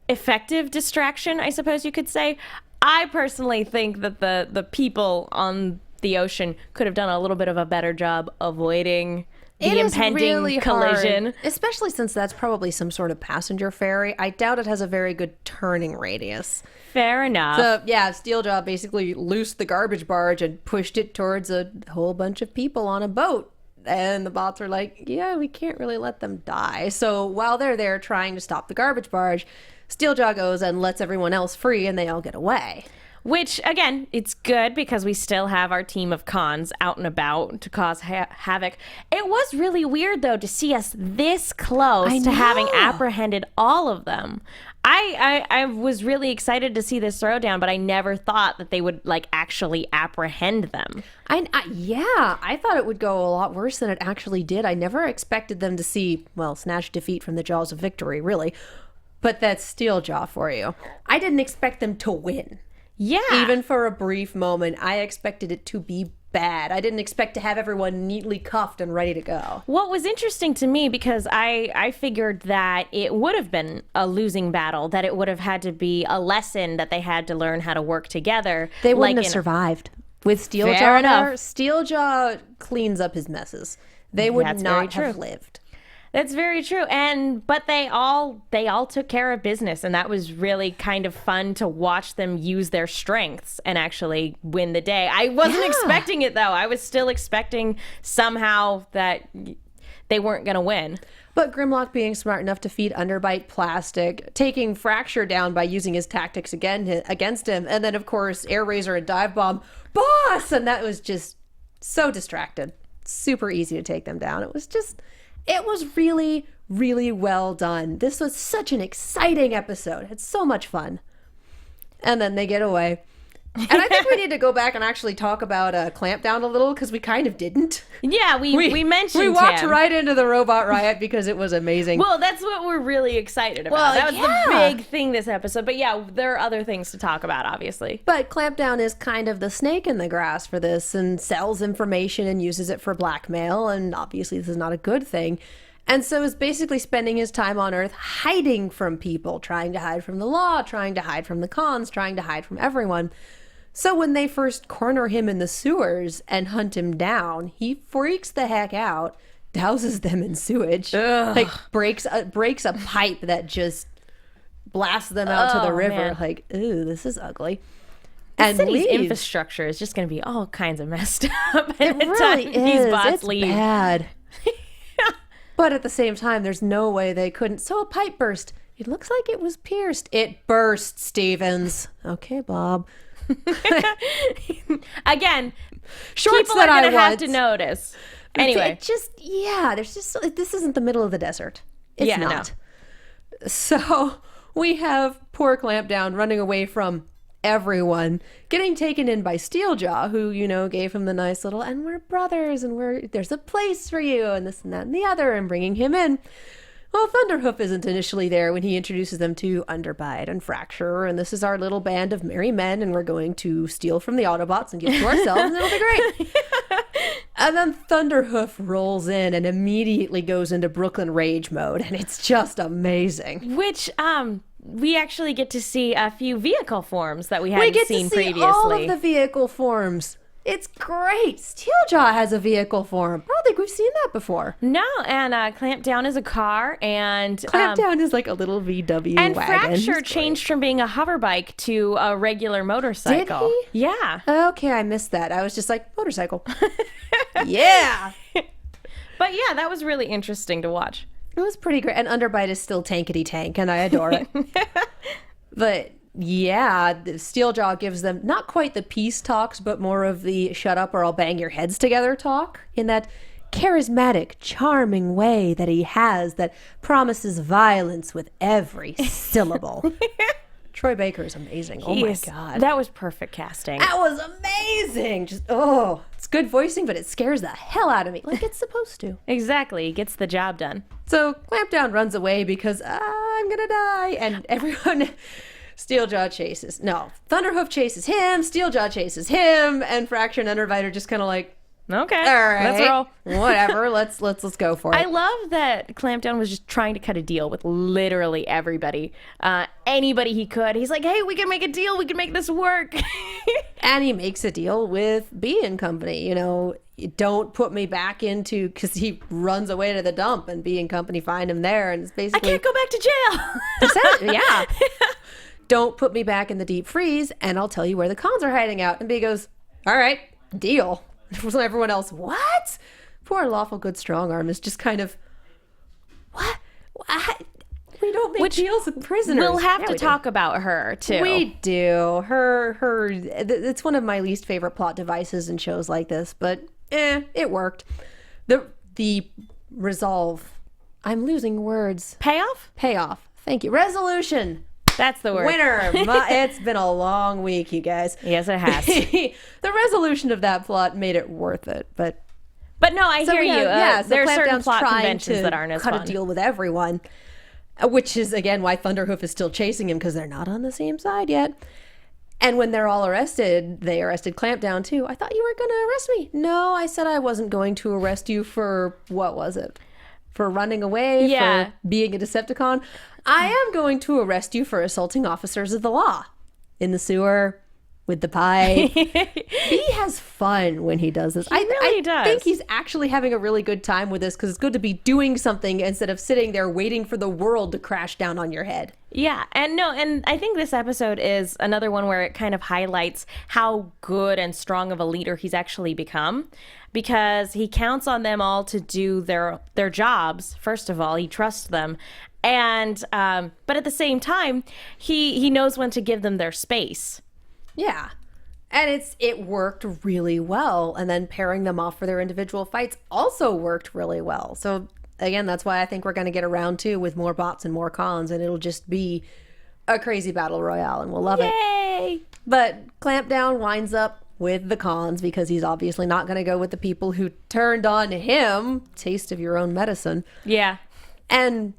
Speaker 3: effective distraction, I suppose you could say. I personally think that the people on the ocean could have done a little bit of a better job avoiding the impending
Speaker 1: really
Speaker 3: collision.
Speaker 1: Hard, especially since that's probably some sort of passenger ferry. I doubt it has a very good turning radius.
Speaker 3: Fair enough.
Speaker 1: So, yeah, Steeljaw basically loosed the garbage barge and pushed it towards a whole bunch of people on a boat. And the bots are like, yeah, we can't really let them die. So while they're there trying to stop the garbage barge, Steeljaw goes and lets everyone else free, and they all get away.
Speaker 3: Which, again, it's good because we still have our team of cons out and about to cause havoc. It was really weird, though, to see us this close to having apprehended all of them. I was really excited to see this throwdown, but I never thought that they would, like, actually apprehend them.
Speaker 1: I thought it would go a lot worse than it actually did. I never expected them to see, well, snatch defeat from the jaws of victory, really. But that's Steeljaw for you. I didn't expect them to win.
Speaker 3: Yeah.
Speaker 1: Even for a brief moment, I expected it to be bad. I didn't expect to have everyone neatly cuffed and ready to go.
Speaker 3: What was interesting to me, because I figured that it would have been a losing battle, that it would have had to be a lesson that they had to learn how to work together.
Speaker 1: They wouldn't have survived. With Steeljaw
Speaker 3: Fair enough.
Speaker 1: there, Steeljaw cleans up his messes. They would not have lived.
Speaker 3: That's very true. But they all took care of business, and that was really kind of fun to watch them use their strengths and actually win the day. I wasn't expecting it, though. I was still expecting somehow that they weren't going to win.
Speaker 1: But Grimlock being smart enough to feed Underbite plastic, taking Fracture down by using his tactics against him, and then, of course, Air Razor and Dive Bomb, boss! And that was just so distracted. Super easy to take them down. It was really, really well done. This was such an exciting episode. It's so much fun. And then they get away. And I think we need to go back and actually talk about Clampdown a little, because we kind of didn't.
Speaker 3: Yeah, we mentioned
Speaker 1: We walked
Speaker 3: him.
Speaker 1: right into the Robot Riot because it was amazing.
Speaker 3: Well, that's what we're really excited about.
Speaker 1: Well,
Speaker 3: that was the big thing this episode. But yeah, there are other things to talk about, obviously.
Speaker 1: But Clampdown is kind of the snake in the grass for this and sells information and uses it for blackmail. And obviously this is not a good thing. And so is basically spending his time on Earth hiding from people, trying to hide from the law, trying to hide from the cons, trying to hide from everyone. So when they first corner him in the sewers and hunt him down, he freaks the heck out, douses them in sewage, like breaks a pipe that just blasts them out to the river.
Speaker 3: Man.
Speaker 1: Like, ooh, this is ugly.
Speaker 3: The
Speaker 1: And
Speaker 3: city's
Speaker 1: leaves.
Speaker 3: infrastructure is just going to be all kinds of messed up.
Speaker 1: It really is.
Speaker 3: These bots
Speaker 1: It's
Speaker 3: leave.
Speaker 1: bad. But at the same time, there's no way they couldn't. So a pipe burst. It looks like it was pierced. It burst, Stevens. Okay, Bob.
Speaker 3: Again,
Speaker 1: Shorts
Speaker 3: people
Speaker 1: that
Speaker 3: are
Speaker 1: I
Speaker 3: going to have
Speaker 1: want.
Speaker 3: to notice. Anyway.
Speaker 1: This isn't the middle of the desert. It's
Speaker 3: Yeah, no.
Speaker 1: not. So we have poor Clampdown running away from everyone, getting taken in by Steeljaw, who, gave him the nice little, and we're brothers, and there's a place for you, and this and that and the other, and bringing him in. Well, Thunderhoof isn't initially there when he introduces them to Underbite and Fracture, and this is our little band of merry men, and we're going to steal from the Autobots and give to ourselves, and it'll be great. And then Thunderhoof rolls in and immediately goes into Brooklyn Rage mode, and it's just amazing.
Speaker 3: Which, we actually get to see a few vehicle forms that we hadn't
Speaker 1: We get
Speaker 3: seen
Speaker 1: to see
Speaker 3: previously.
Speaker 1: all of the vehicle forms. It's great. Steeljaw has a vehicle form. I don't think we've seen that before.
Speaker 3: No, and Clampdown is a car, and
Speaker 1: Clampdown is like a little VW
Speaker 3: and
Speaker 1: wagon.
Speaker 3: Fracture changed from being a hoverbike to a regular motorcycle.
Speaker 1: Did he?
Speaker 3: Yeah.
Speaker 1: Okay, I missed that. I was just like, motorcycle. Yeah.
Speaker 3: But yeah, that was really interesting to watch.
Speaker 1: It was pretty great. And Underbite is still tankety tank, and I adore it. But yeah, the Steeljaw gives them not quite the peace talks, but more of the shut up or I'll bang your heads together talk, in that charismatic, charming way that he has that promises violence with every syllable. Troy Baker is amazing. Oh my God.
Speaker 3: That was perfect casting.
Speaker 1: That was amazing. Just, it's good voicing, but it scares the hell out of me, like it's supposed to.
Speaker 3: Exactly. He gets the job done.
Speaker 1: So Clampdown runs away because I'm gonna die, and everyone. Steeljaw chases. No, Thunderhoof chases him. Steeljaw chases him, and Fracture and Underbite are just kind of like,
Speaker 3: Okay.
Speaker 1: all right,
Speaker 3: Let's roll.
Speaker 1: Whatever. Let's go for it.
Speaker 3: I love that Clampdown was just trying to cut a deal with literally everybody. Anybody he could. He's like, hey, we can make a deal. We can make this work.
Speaker 1: And he makes a deal with B and Company. Don't put me back into, because he runs away to the dump, and B and Company find him there, and it's
Speaker 3: I
Speaker 1: basically
Speaker 3: can't go back to jail.
Speaker 1: yeah. Don't put me back in the deep freeze, and I'll tell you where the cons are hiding out. And B goes, all right, deal. So everyone else, what? Poor Lawful Good Strong Arm is just kind of, what? We don't make deals with prisoners.
Speaker 3: We'll have
Speaker 1: Yeah,
Speaker 3: to
Speaker 1: we
Speaker 3: talk about her, too.
Speaker 1: We do. It's one of my least favorite plot devices in shows like this, but it worked. The resolve. I'm losing words.
Speaker 3: Payoff?
Speaker 1: Payoff. Thank you. Resolution.
Speaker 3: That's the word.
Speaker 1: Winner. It's been a long week, you guys.
Speaker 3: Yes, it has.
Speaker 1: The resolution of that plot made it worth it, but
Speaker 3: no, I hear you.
Speaker 1: So
Speaker 3: there are certain
Speaker 1: Clampdown's
Speaker 3: plot
Speaker 1: trying
Speaker 3: conventions
Speaker 1: to
Speaker 3: that aren't as
Speaker 1: cut
Speaker 3: fun.
Speaker 1: a deal with everyone, which is again why Thunderhoof is still chasing him, because they're not on the same side yet. And when they're all arrested, they arrested Clampdown too. I thought you were going to arrest me. No, I said I wasn't going to arrest you for, what was it? For running away, for being a Decepticon. I am going to arrest you for assaulting officers of the law. In the sewer, with the pie. He has fun when he does this.
Speaker 3: He really does.
Speaker 1: I think he's actually having a really good time with this because it's good to be doing something instead of sitting there waiting for the world to crash down on your head.
Speaker 3: Yeah, and I think this episode is another one where it kind of highlights how good and strong of a leader he's actually become, because he counts on them all to do their jobs. First of all, he trusts them, and but at the same time, he knows when to give them their space.
Speaker 1: Yeah. And it worked really well. And then pairing them off for their individual fights also worked really well. So again, that's why I think we're going to get a round 2 with more bots and more cons, and it'll just be a crazy battle royale, and we'll love it.
Speaker 3: Yay!
Speaker 1: But Clampdown winds up with the cons because he's obviously not going to go with the people who turned on him. Taste of your own medicine.
Speaker 3: Yeah.
Speaker 1: And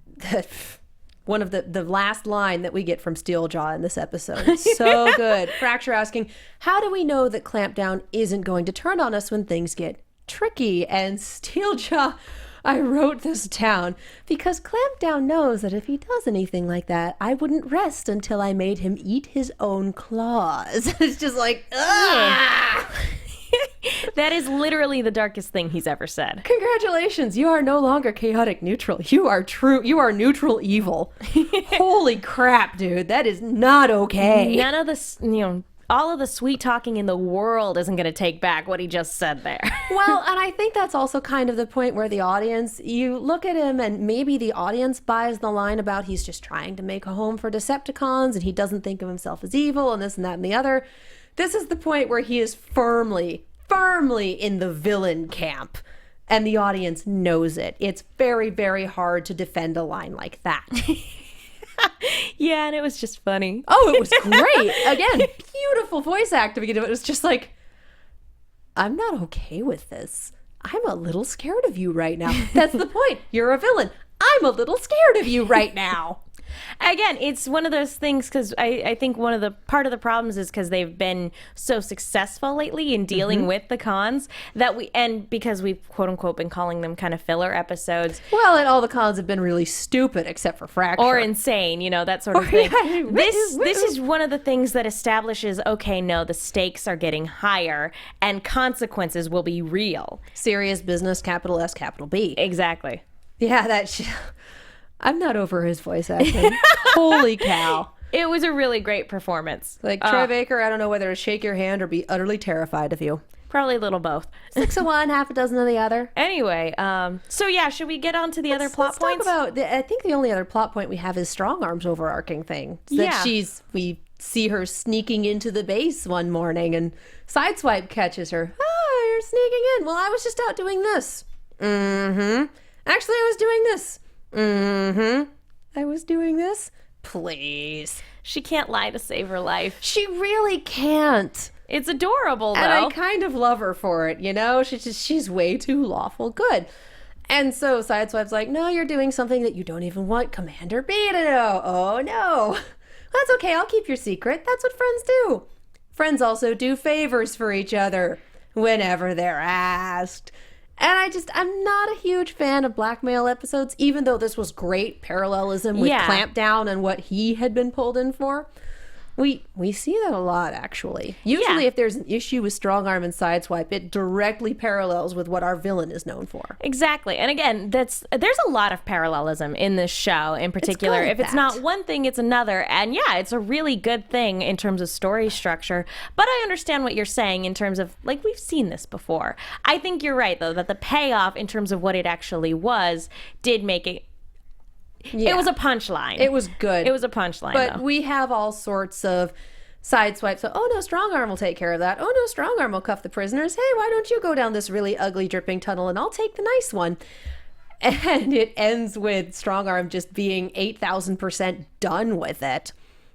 Speaker 1: one of the last line that we get from Steeljaw in this episode is so good. Fracture asking, how do we know that Clampdown isn't going to turn on us when things get tricky? And Steeljaw, I wrote this down because Clampdown knows that if he does anything like that, I wouldn't rest until I made him eat his own claws. It's just like, ugh.
Speaker 3: That is literally the darkest thing he's ever said.
Speaker 1: Congratulations, you are no longer chaotic neutral. You are neutral evil. Holy crap, dude. That is not okay.
Speaker 3: None of this, all of the sweet talking in the world isn't going to take back what he just said there.
Speaker 1: Well, and I think that's also kind of the point where the audience, you look at him and maybe the audience buys the line about he's just trying to make a home for Decepticons and he doesn't think of himself as evil and this and that and the other. This is the point where he is firmly in the villain camp, and the audience knows it. It's very, very hard to defend a line like that.
Speaker 3: Yeah, and it was just funny.
Speaker 1: Oh, it was great. Again, beautiful voice acting. It was just like, I'm not okay with this. I'm a little scared of you right now. That's the point. You're a villain. I'm a little scared of you right now.
Speaker 3: Again, it's one of those things because I think part of the problems is because they've been so successful lately in dealing with the cons and because we've quote unquote been calling them kind of filler episodes.
Speaker 1: Well, and all the cons have been really stupid except for Fracture.
Speaker 3: Or insane, that sort of thing. This is one of the things that establishes, okay, no, the stakes are getting higher and consequences will be real.
Speaker 1: Serious business, capital S, capital B.
Speaker 3: Exactly.
Speaker 1: Yeah, I'm not over his voice acting. Holy cow.
Speaker 3: It was a really great performance.
Speaker 1: Like, Troy Baker, I don't know whether to shake your hand or be utterly terrified of you.
Speaker 3: Probably a little both.
Speaker 1: 6 of one, half a dozen of the other.
Speaker 3: Anyway, so yeah, should we get on to the other plot points?
Speaker 1: I think the only other plot point we have is Strong Arm's overarching thing. We see her sneaking into the base one morning and Sideswipe catches her. Oh, you're sneaking in. Well, I was just out doing this. Actually, I was doing this. I was doing this. Please.
Speaker 3: She can't lie to save her life.
Speaker 1: She really can't.
Speaker 3: It's adorable, though.
Speaker 1: And I kind of love her for it, she's way too lawful good. And so Sideswipe's like, no, you're doing something that you don't even want Commander B to know. Oh, no. That's okay. I'll keep your secret. That's what friends do. Friends also do favors for each other whenever they're asked. And I'm not a huge fan of blackmail episodes, even though this was great parallelism with Clampdown and what he had been pulled in for. We see that a lot, actually. Usually if there's an issue with Strong Arm and Sideswipe, it directly parallels with what our villain is known for.
Speaker 3: Exactly. And again, there's a lot of parallelism in this show in particular. If it's not one thing, it's another. And yeah, it's a really good thing in terms of story structure. But I understand what you're saying in terms of, like, we've seen this before. I think you're right, though, that the payoff in terms of what it actually was did make it. Yeah. It was a punchline.
Speaker 1: It was good.
Speaker 3: It was a punchline,
Speaker 1: But we have all sorts of Sideswipes. So, oh no, Strong Arm will take care of that. Oh no, Strong Arm will cuff the prisoners. Hey, why don't you go down this really ugly dripping tunnel and I'll take the nice one. And it ends with Strong Arm just being 8,000% done with it.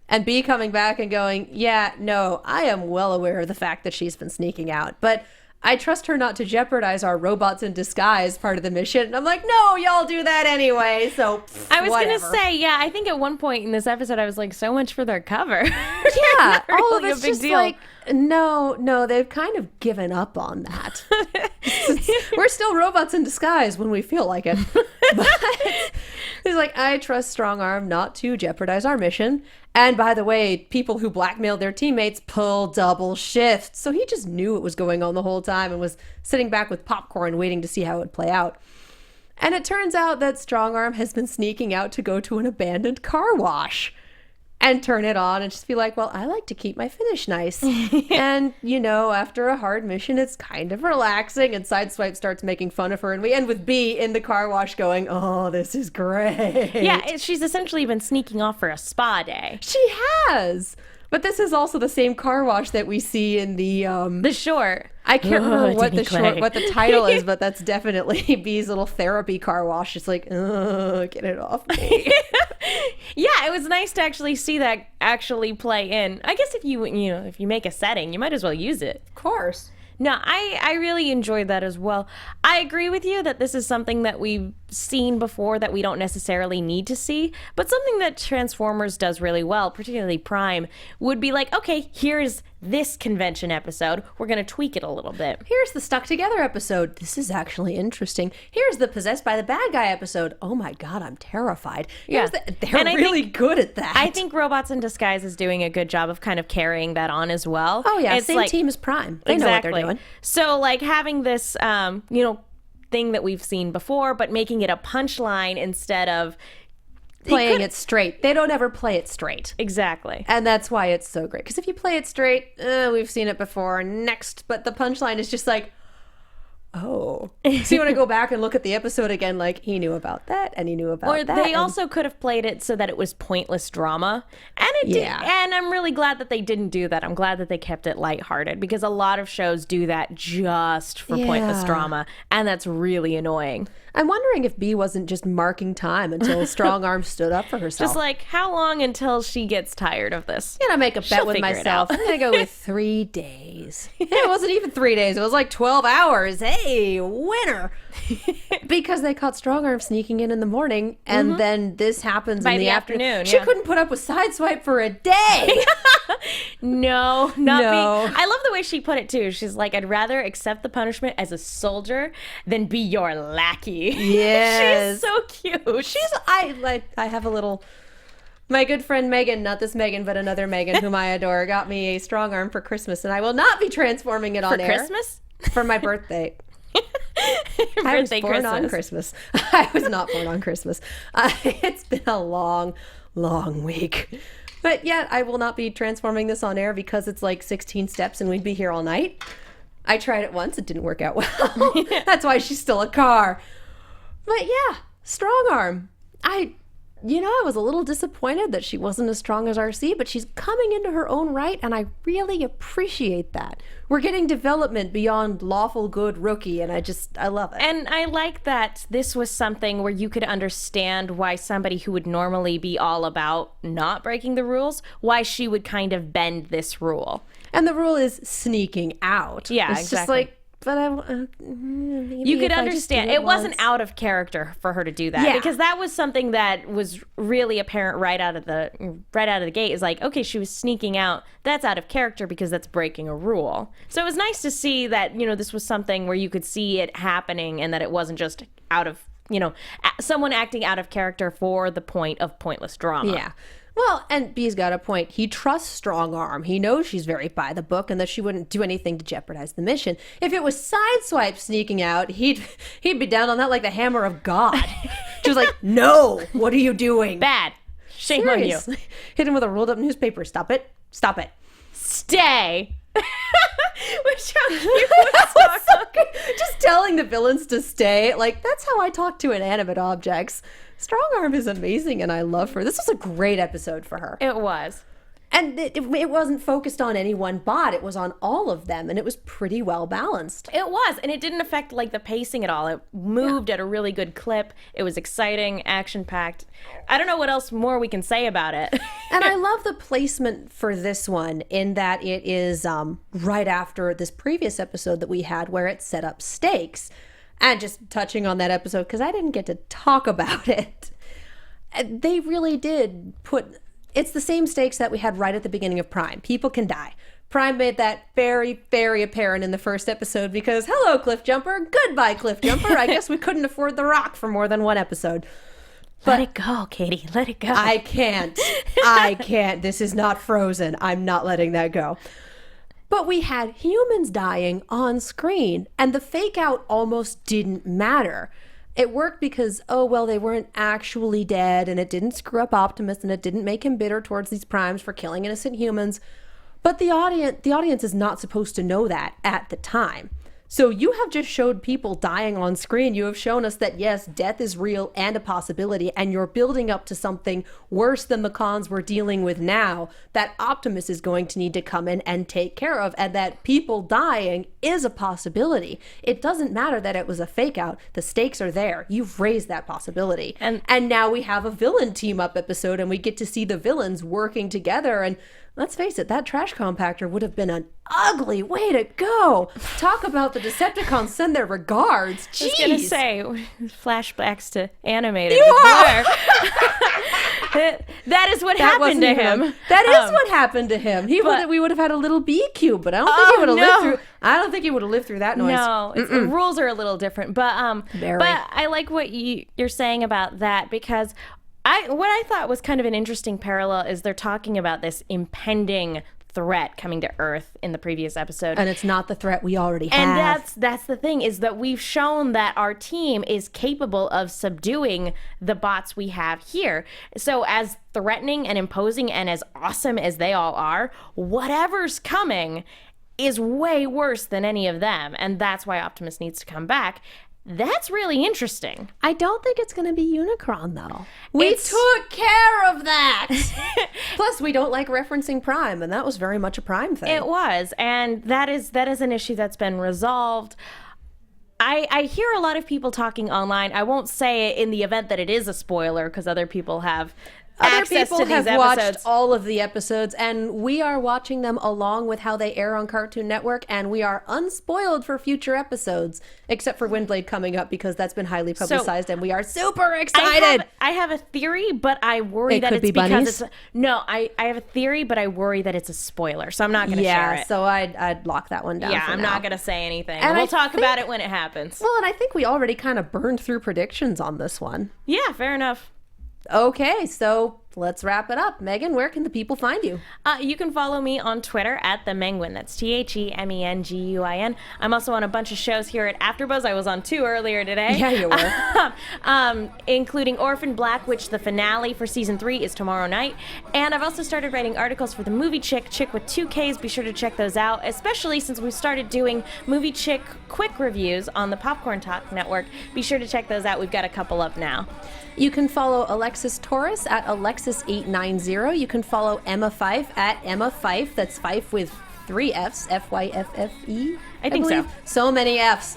Speaker 1: And B coming back and going, yeah, no, I am well aware of the fact that she's been sneaking out. But I trust her not to jeopardize our robots in disguise part of the mission. And I'm like, no, y'all do that anyway. So
Speaker 3: I was
Speaker 1: whatever.
Speaker 3: gonna say, yeah, I think at one point in this episode, I was like, so much for their cover.
Speaker 1: Yeah, all
Speaker 3: really
Speaker 1: of it's
Speaker 3: a big
Speaker 1: just
Speaker 3: deal.
Speaker 1: like, no, they've kind of given up on that. We're still robots in disguise when we feel like it. But he's like, I trust Strong Arm not to jeopardize our mission. And by the way, people who blackmailed their teammates pull double shifts. So he just knew it was going on the whole time and was sitting back with popcorn waiting to see how it would play out. And it turns out that Strong Arm has been sneaking out to go to an abandoned car wash and turn it on and just be like, well, I like to keep my finish nice. And, after a hard mission, it's kind of relaxing. And Sideswipe starts making fun of her. And we end with B in the car wash going, oh, this is great.
Speaker 3: Yeah, she's essentially been sneaking off for a spa day.
Speaker 1: She has. But this is also the same car wash that we see in
Speaker 3: The short.
Speaker 1: I can't remember what
Speaker 3: Danny Clay.
Speaker 1: what the title is, but that's definitely B's little therapy car wash. It's like, get it off me.
Speaker 3: Yeah, it was nice to actually see that actually play in. I guess if you make a setting, you might as well use it.
Speaker 1: Of course.
Speaker 3: No, I really enjoyed that as well. I agree with you that this is something that we've seen before that we don't necessarily need to see, but something that Transformers does really well, particularly Prime, would be like, okay, here's this convention episode. We're going to tweak it a little bit.
Speaker 1: Here's the Stuck Together episode. This is actually interesting. Here's the Possessed by the Bad Guy episode. Oh my God, I'm terrified.
Speaker 3: Yeah.
Speaker 1: They're really good at that.
Speaker 3: I think Robots in Disguise is doing a good job of kind of carrying that on as well.
Speaker 1: Oh yeah,
Speaker 3: it's
Speaker 1: same
Speaker 3: like,
Speaker 1: team as Prime. They know what they're doing.
Speaker 3: So like having this, thing that we've seen before, but making it a punchline instead of
Speaker 1: Playing it straight. They don't ever play it straight.
Speaker 3: Exactly.
Speaker 1: And that's why it's so great. Because if you play it straight, we've seen it before. Next. But the punchline is just like, oh. So you want to go back and look at the episode again, like, he knew about that, and he knew about
Speaker 3: Or
Speaker 1: that.
Speaker 3: they also could have played it so that it was pointless drama. And it did. And I'm really glad that they didn't do that. I'm glad that they kept it lighthearted because a lot of shows do that just for pointless drama. And that's really annoying.
Speaker 1: I'm wondering if B wasn't just marking time until Strong Arm stood up for herself.
Speaker 3: Just like, how long until she gets tired of this?
Speaker 1: I'm gonna make a bet
Speaker 3: She'll
Speaker 1: with
Speaker 3: figure it
Speaker 1: myself.
Speaker 3: out.
Speaker 1: I'm gonna go with 3 days. It wasn't even 3 days. It was like 12 hours. Hey, winner! Because they caught Strong Arm sneaking in the morning, and then this happens
Speaker 3: By
Speaker 1: in
Speaker 3: the
Speaker 1: afternoon.
Speaker 3: afternoon,
Speaker 1: She
Speaker 3: yeah.
Speaker 1: couldn't put up with Sideswipe for a day.
Speaker 3: No, not
Speaker 1: No.
Speaker 3: me. I love the way she put it too. She's like, I'd rather accept the punishment as a soldier than be your lackey.
Speaker 1: Yes.
Speaker 3: She's so cute.
Speaker 1: I have a little. My good friend Megan, not this Megan, but another Megan whom I adore, got me a Strong Arm for Christmas, and I will not be transforming it on
Speaker 3: For
Speaker 1: air.
Speaker 3: Christmas?
Speaker 1: For my birthday. I was
Speaker 3: Birthday
Speaker 1: born on Christmas. I was not born on Christmas. It's been a long, long week. But yeah, I will not be transforming this on air because it's like 16 steps and we'd be here all night. I tried it once. It didn't work out well. That's why she's still a car. But yeah, Strong Arm. I was a little disappointed that she wasn't as strong as RC, but she's coming into her own right, and I really appreciate that. We're getting development beyond lawful good rookie, and I love it.
Speaker 3: And I like that this was something where you could understand why somebody who would normally be all about not breaking the rules, why she would kind of bend this rule.
Speaker 1: And the rule is sneaking out.
Speaker 3: Yeah,
Speaker 1: it's
Speaker 3: exactly.
Speaker 1: just like, but maybe
Speaker 3: You could
Speaker 1: if I just do
Speaker 3: understand. It wasn't
Speaker 1: once.
Speaker 3: out of character for her to do that,
Speaker 1: Yeah.
Speaker 3: because that was something that was really apparent right out of the gate. Is like, okay, she was sneaking out. That's out of character because that's breaking a rule. So it was nice to see that this was something where you could see it happening and that it wasn't just out of someone acting out of character for the point of pointless drama.
Speaker 1: Yeah. Well, and B's got a point. He trusts Strong Arm. He knows she's very by the book and that she wouldn't do anything to jeopardize the mission. If it was Sideswipe sneaking out, he'd be down on that like the hammer of God. She was like, no, what are you doing?
Speaker 3: Bad. Shame on you.
Speaker 1: Seriously. Hit him with a rolled up newspaper. Stop it. Stop it.
Speaker 3: Stay. Which how cute
Speaker 1: That was so good. Just telling the villains to stay. Like, that's how I talk to inanimate objects. Strong Arm is amazing and I love her. This was a great episode for her.
Speaker 3: It was.
Speaker 1: And it wasn't focused on any one bot. It was on all of them, and it was pretty well balanced.
Speaker 3: It was, and it didn't affect like the pacing at all. It moved at a really good clip. It was exciting, action-packed. I don't know what else more we can say about it.
Speaker 1: And I love the placement for this one in that it is right after this previous episode that we had where it set up stakes. And just touching on that episode, because I didn't get to talk about it. They really did put... It's the same stakes that we had right at the beginning of Prime. People can die. Prime made that very, very apparent in the first episode because, hello, Cliff Jumper. Goodbye, Cliff Jumper. I guess we couldn't afford The Rock for more than one episode.
Speaker 3: Let it go, Katie. Let it go.
Speaker 1: I can't. I can't. This is not Frozen. I'm not letting that go. But we had humans dying on screen, and the fake out almost didn't matter. It worked because, oh, well, they weren't actually dead, and it didn't screw up Optimus, and it didn't make him bitter towards these primes for killing innocent humans. But the audience is not supposed to know that at the time. So you have just showed people dying on screen. You have shown us that, yes, death is real and a possibility, and you're building up to something worse than the cons we're dealing with now that Optimus is going to need to come in and take care of, and that people dying is a possibility. It doesn't matter that it was a fake out. The stakes are there. You've raised that possibility. And now we have a villain team up episode, and we get to see the villains working together. And let's face it, that trash compactor would have been an ugly way to go. Talk about the Decepticons send their regards. Jeez.
Speaker 3: I was going to say, flashbacks to animated.
Speaker 1: You are!
Speaker 3: That is what happened to him.
Speaker 1: That is what happened to him. We would have had a little B cube, but I don't think he would have lived through. I don't think he would have lived through that noise.
Speaker 3: No, the rules are a little different. But I like what you're saying about that, because what I thought was kind of an interesting parallel is they're talking about this impending threat coming to Earth in the previous episode.
Speaker 1: And it's not the threat we already have.
Speaker 3: And that's the thing, is that we've shown that our team is capable of subduing the bots we have here. So as threatening and imposing and as awesome as they all are, whatever's coming is way worse than any of them. And that's why Optimus needs to come back. That's really interesting.
Speaker 1: I don't think it's going to be Unicron, though. We took care of that. Plus, we don't like referencing Prime, and that was very much a Prime thing.
Speaker 3: It was, and that is an issue that's been resolved. I hear a lot of people talking online. I won't say it in the event that it is a spoiler, because other people have access to these episodes.
Speaker 1: Other people have watched all of the episodes, and we are watching them along with how they air on Cartoon Network, and we are unspoiled for future episodes, except for Windblade coming up, because that's been highly publicized, and we are super excited.
Speaker 3: I have a theory, but I worry that it's because it's... No, I have a theory, but I worry that it's a spoiler, so I'm not going to share it.
Speaker 1: Yeah, so I'd lock that one down for
Speaker 3: I'm
Speaker 1: now.
Speaker 3: not going to say anything. And we'll talk about it when it happens.
Speaker 1: Well, and I think we already kind of burned through predictions on this one.
Speaker 3: Yeah, fair enough.
Speaker 1: Okay, so let's wrap it up. Megan, where can the people find you?
Speaker 3: You can follow me on Twitter at @themenguin. That's TheMenguin. I'm also on a bunch of shows here at AfterBuzz. I was on 2 earlier today.
Speaker 1: Yeah, you were.
Speaker 3: Including Orphan Black, which the finale for season 3 is tomorrow night. And I've also started writing articles for the Movie Chick with 2 Ks. Be sure to check those out, especially since we started doing Movie Chick quick reviews on the Popcorn Talk Network. Be sure to check those out. We've got a couple up now.
Speaker 1: You can follow Alexis Torres at Alexis890. You can follow Emma Fife at Emma Fife. That's Fife with 3 Fs, Fyffe.
Speaker 3: I think so.
Speaker 1: So many Fs.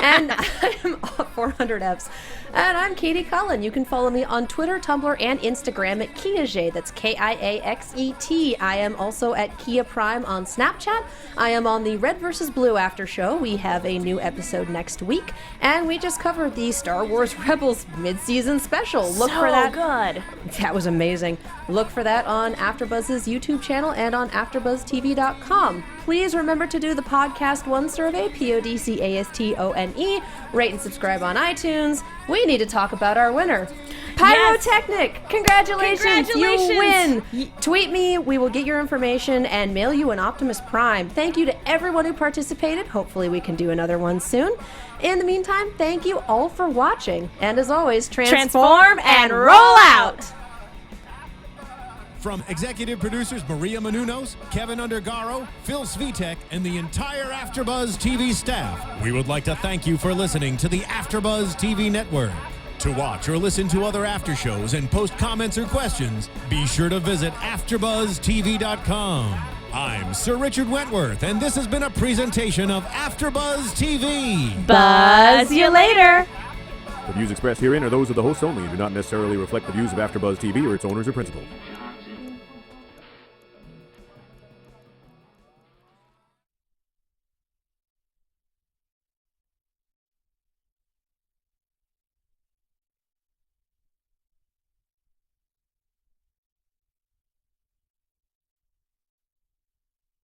Speaker 1: And I'm 400 Fs. And I'm Katie Cullen. You can follow me on Twitter, Tumblr, and Instagram at Kiaxet. That's Kiaxet. I am also at Kia Prime on Snapchat. I am on the Red vs. Blue After Show. We have a new episode next week. And we just covered the Star Wars Rebels mid-season special. Look for that.
Speaker 3: Good.
Speaker 1: That was amazing. Look for that on AfterBuzz's YouTube channel and on AfterBuzzTV.com. Please remember to do the Podcast One survey, PODCASTONE. Rate and subscribe on iTunes. We need to talk about our winner. Pyrotechnic! Yes. Congratulations! You win! Tweet me, we will get your information and mail you an Optimus Prime. Thank you to everyone who participated. Hopefully we can do another one soon. In the meantime, thank you all for watching. And as always, transform and roll out!
Speaker 2: From executive producers Maria Menounos, Kevin Undergaro, Phil Svitek, and the entire AfterBuzz TV staff, we would like to thank you for listening to the AfterBuzz TV network. To watch or listen to other after shows and post comments or questions, be sure to visit AFTERBUZZTV.com. I'm Sir Richard Wentworth, and this has been a presentation of AFTERBUZZ TV.
Speaker 3: Buzz you later.
Speaker 4: The views expressed herein are those of the hosts only and do not necessarily reflect the views of AfterBuzz TV or its owners or principals.